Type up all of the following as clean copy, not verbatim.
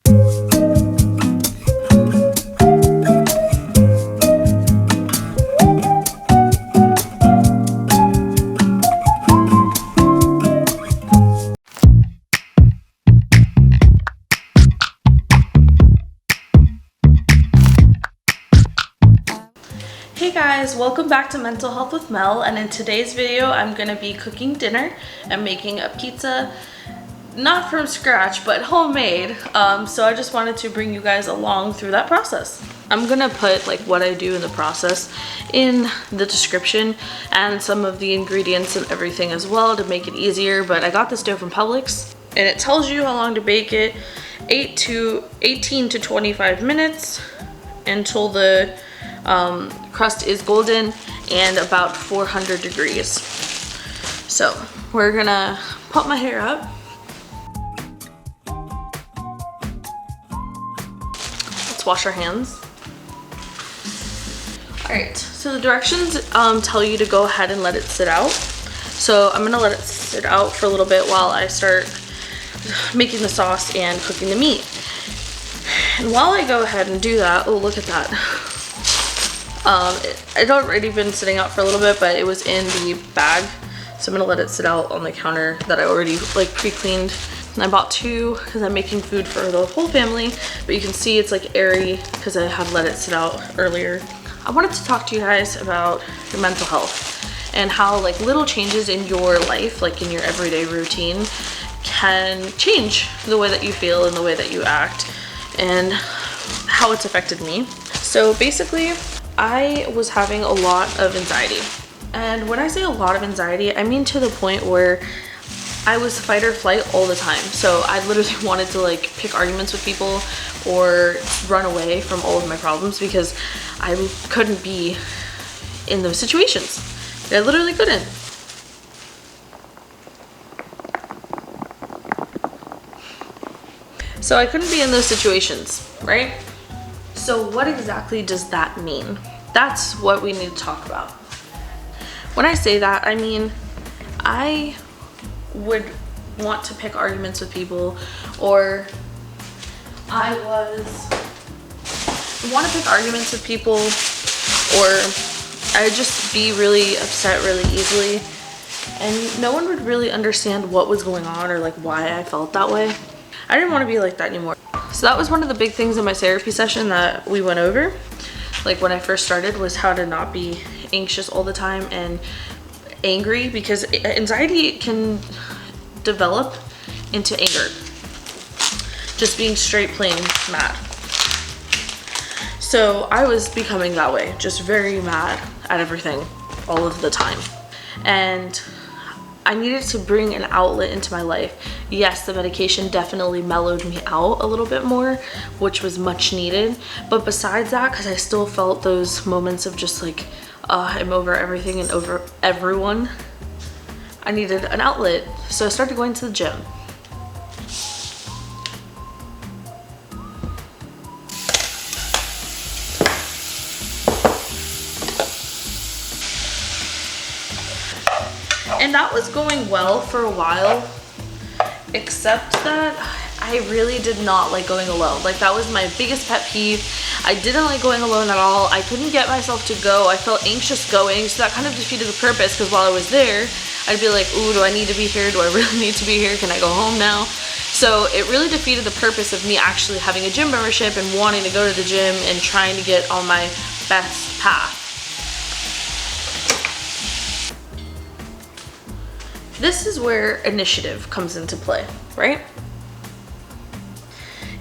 Hey guys, welcome back to Mental Health with Mel, and in today's video I'm gonna be cooking dinner and making a pizza, not from scratch but homemade. So I just wanted to bring you guys along through that process. I'm gonna put like what I do in the process in the description and some of the ingredients and everything as well to make it easier, but I got this dough from Publix and it tells you how long to bake it, 18 to 25 minutes until the crust is golden and about 400 degrees. So we're gonna put my hair up. Let's wash our hands. All right, so the directions tell you to go ahead and let it sit out. So I'm gonna let it sit out for a little bit while I start making the sauce and cooking the meat. And while I go ahead and do that, oh, look at that. It had already been sitting out for a little bit, but it was in the bag, so I'm gonna let it sit out on the counter that I already like pre-cleaned. And I bought two because I'm making food for the whole family, but you can see it's like airy because I had let it sit out earlier. I wanted to talk to you guys about your mental health and how like little changes in your life, like in your everyday routine, can change the way that you feel and the way that you act and how it's affected me. So basically, I was having a lot of anxiety. And when I say a lot of anxiety, I mean to the point where I was fight or flight all the time. So I literally wanted to like pick arguments with people or run away from all of my problems because I couldn't be in those situations. I literally couldn't. So I couldn't be in those situations, right? So what exactly does that mean? That's what we need to talk about. When I say that, I mean, I would want to pick arguments with people, or I want to pick arguments with people, or I would just be really upset really easily, and no one would really understand what was going on or like why I felt that way. I didn't want to be like that anymore. So that was one of the big things in my therapy session that we went over, like when I first started, was how to not be anxious all the time and angry, because anxiety can develop into anger, just being straight plain mad. So I was becoming that way, just very mad at everything all of the time, and I needed to bring an outlet into my life. Yes, the medication definitely mellowed me out a little bit more, which was much needed. But besides that, because I still felt those moments of just like, I'm over everything and over everyone, I needed an outlet. So I started going to the gym. And that was going well for a while, except that I really did not like going alone. Like, that was my biggest pet peeve. I didn't like going alone at all. I couldn't get myself to go. I felt anxious going, so that kind of defeated the purpose, because while I was there, I'd be like, ooh, do I need to be here? Do I really need to be here? Can I go home now? So it really defeated the purpose of me actually having a gym membership and wanting to go to the gym and trying to get on my best path. This is where initiative comes into play, right?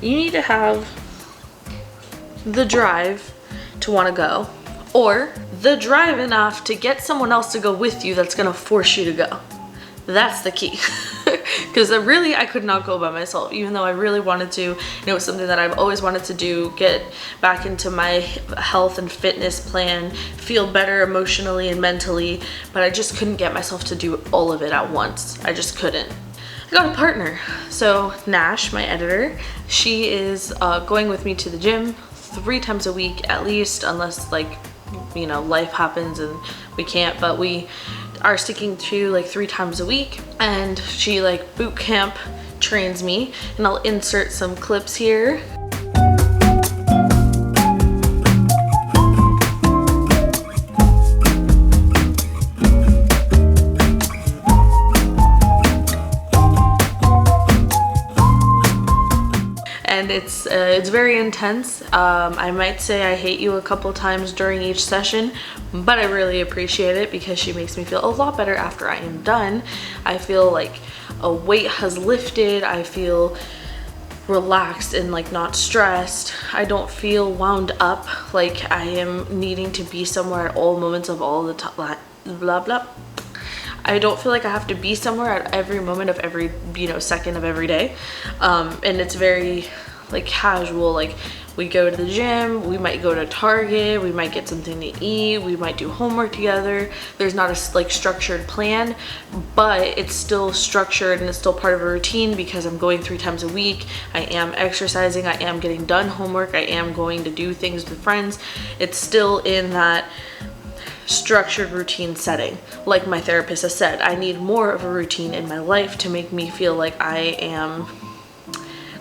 You need to have the drive to want to go, or the drive enough to get someone else to go with you that's gonna force you to go. That's the key. Because really, I could not go by myself, even though I really wanted to. And it was something that I've always wanted to do, get back into my health and fitness plan, feel better emotionally and mentally, but I just couldn't get myself to do all of it at once. I just couldn't. I got a partner. So Nash, my editor, she is going with me to the gym 3 times a week at least, unless like, you know, life happens and we can't, but we are sticking to like 3 times a week. And she like boot camp trains me, and I'll insert some clips here. And it's very intense. I might say I hate you a couple times during each session, but I really appreciate it because she makes me feel a lot better after I am done. I feel like a weight has lifted. I feel relaxed and like not stressed. I don't feel wound up like I am needing to be somewhere at all moments of all the time. Blah blah. I don't feel like I have to be somewhere at every moment of every, you know, second of every day. And it's very like casual. Like we go to the gym, we might go to Target, we might get something to eat, we might do homework together. There's not a like structured plan, but it's still structured and it's still part of a routine because I'm going 3 times a week. I am exercising, I am getting done homework, I am going to do things with friends. It's still in that structured routine setting. Like my therapist has said, I need more of a routine in my life to make me feel like I am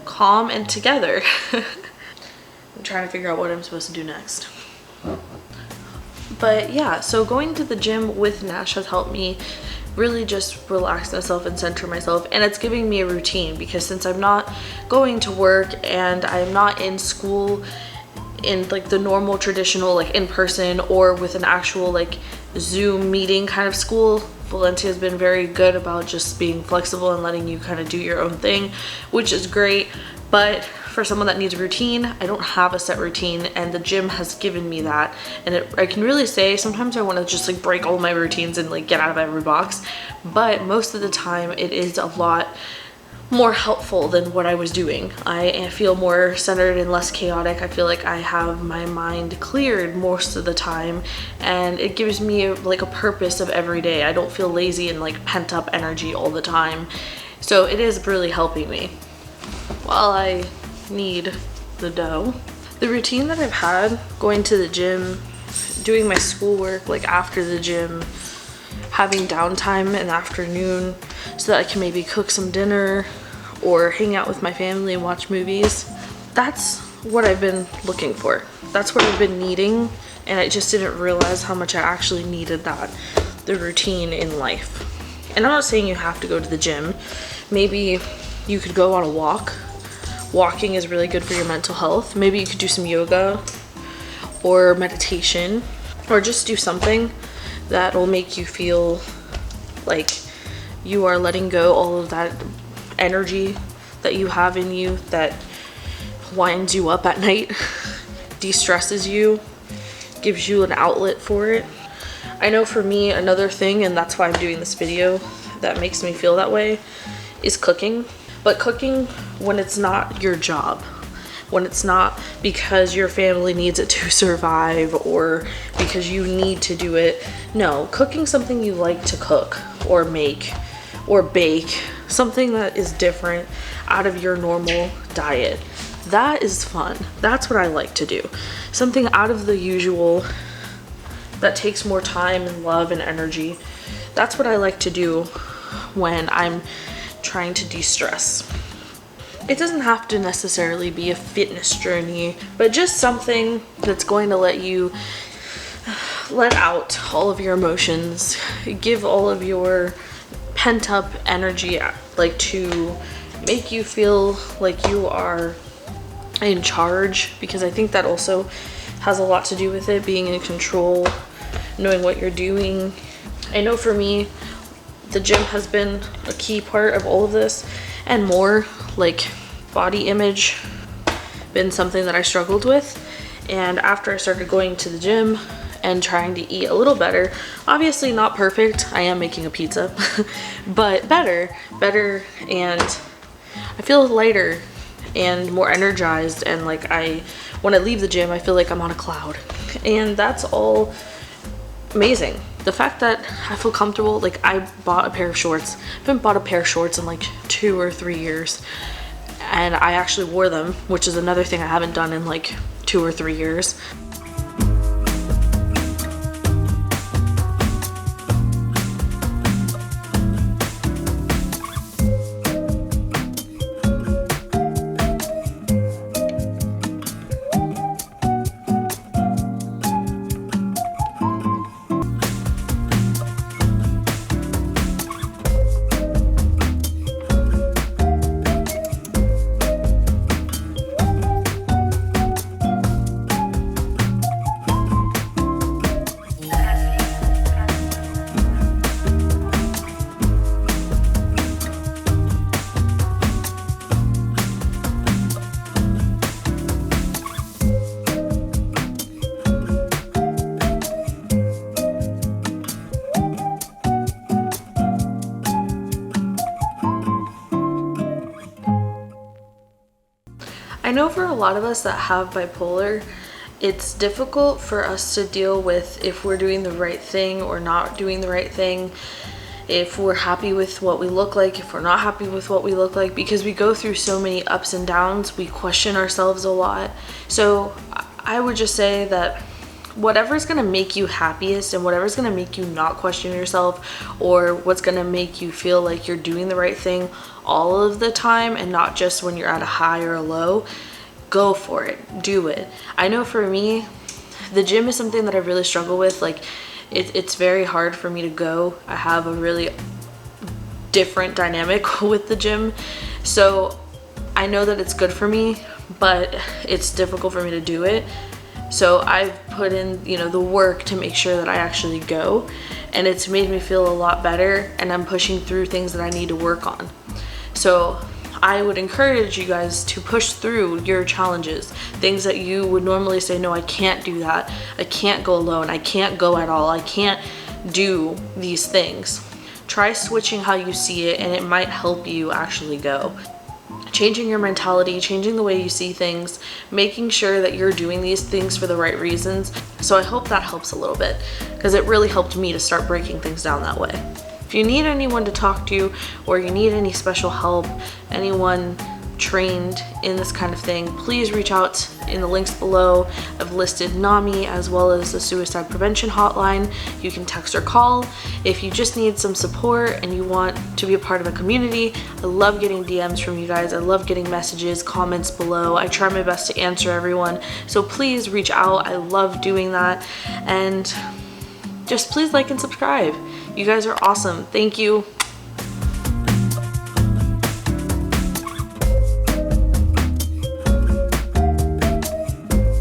calm and together. I'm trying to figure out what I'm supposed to do next. But yeah, so going to the gym with Nash has helped me really just relax myself and center myself, and it's giving me a routine because since I'm not going to work and I'm not in school in like the normal traditional like in person or with an actual like Zoom meeting kind of school, Valencia has been very good about just being flexible and letting you kind of do your own thing, which is great. But for someone that needs a routine, I don't have a set routine, and the gym has given me that. And I can really say sometimes I want to just like break all my routines and like get out of every box, but most of the time it is a lot more helpful than what I was doing. I feel more centered and less chaotic. I feel like I have my mind cleared most of the time, and it gives me like a purpose of every day. I don't feel lazy and like pent up energy all the time. So it is really helping me. While I need the dough, the routine that I've had going to the gym, doing my schoolwork like after the gym, having downtime in the afternoon so that I can maybe cook some dinner or hang out with my family and watch movies. That's what I've been looking for. That's what I've been needing, and I just didn't realize how much I actually needed that, the routine in life. And I'm not saying you have to go to the gym. Maybe you could go on a walk. Walking is really good for your mental health. Maybe you could do some yoga or meditation, or just do something that will make you feel like you are letting go all of that energy that you have in you that winds you up at night, de-stresses you, gives you an outlet for it. I know for me, another thing, and that's why I'm doing this video, that makes me feel that way, is cooking. But cooking when it's not your job, when it's not because your family needs it to survive or because you need to do it. No, cooking something you like to cook or make or bake, something that is different out of your normal diet. That is fun. That's what I like to do. Something out of the usual that takes more time and love and energy. That's what I like to do when I'm trying to de-stress. It doesn't have to necessarily be a fitness journey, but just something that's going to let you let out all of your emotions, give all of your pent up energy, like to make you feel like you are in charge, because I think that also has a lot to do with it, being in control, knowing what you're doing. I know for me, the gym has been a key part of all of this, and more like body image been something that I struggled with. And after I started going to the gym and trying to eat a little better, obviously not perfect, I am making a pizza, but better, and I feel lighter and more energized, and like when I leave the gym, I feel like I'm on a cloud, and that's all amazing. The fact that I feel comfortable, like I bought a pair of shorts. I haven't bought a pair of shorts in like 2 or 3 years, and I actually wore them, which is another thing I haven't done in like 2 or 3 years. know for a lot of us that have bipolar, it's difficult for us to deal with if we're doing the right thing or not doing the right thing, if we're happy with what we look like, if we're not happy with what we look like, because we go through so many ups and downs, we question ourselves a lot. So I would just say that whatever's gonna make you happiest and whatever's gonna make you not question yourself, or what's gonna make you feel like you're doing the right thing all of the time and not just when you're at a high or a low, go for it, do it. I know for me, the gym is something that I really struggle with. Like it's very hard for me to go. I have a really different dynamic with the gym. So I know that it's good for me, but it's difficult for me to do it. So I've put in, the work to make sure that I actually go, and it's made me feel a lot better, and I'm pushing through things that I need to work on. So I would encourage you guys to push through your challenges, things that you would normally say, no, I can't do that. I can't go alone. I can't go at all. I can't do these things. Try switching how you see it, and it might help you actually go. Changing your mentality, changing the way you see things, making sure that you're doing these things for the right reasons. So I hope that helps a little bit, because it really helped me to start breaking things down that way. If you need anyone to talk to, or you need any special help, anyone trained in this kind of thing, please reach out in the links below. I've listed NAMI as well as the suicide prevention hotline. You can text or call. If you just need some support and you want to be a part of a community, I love getting DMs from you guys. I love getting messages, comments below. I try my best to answer everyone. So please reach out. I love doing that. And just please like and subscribe. You guys are awesome. Thank you.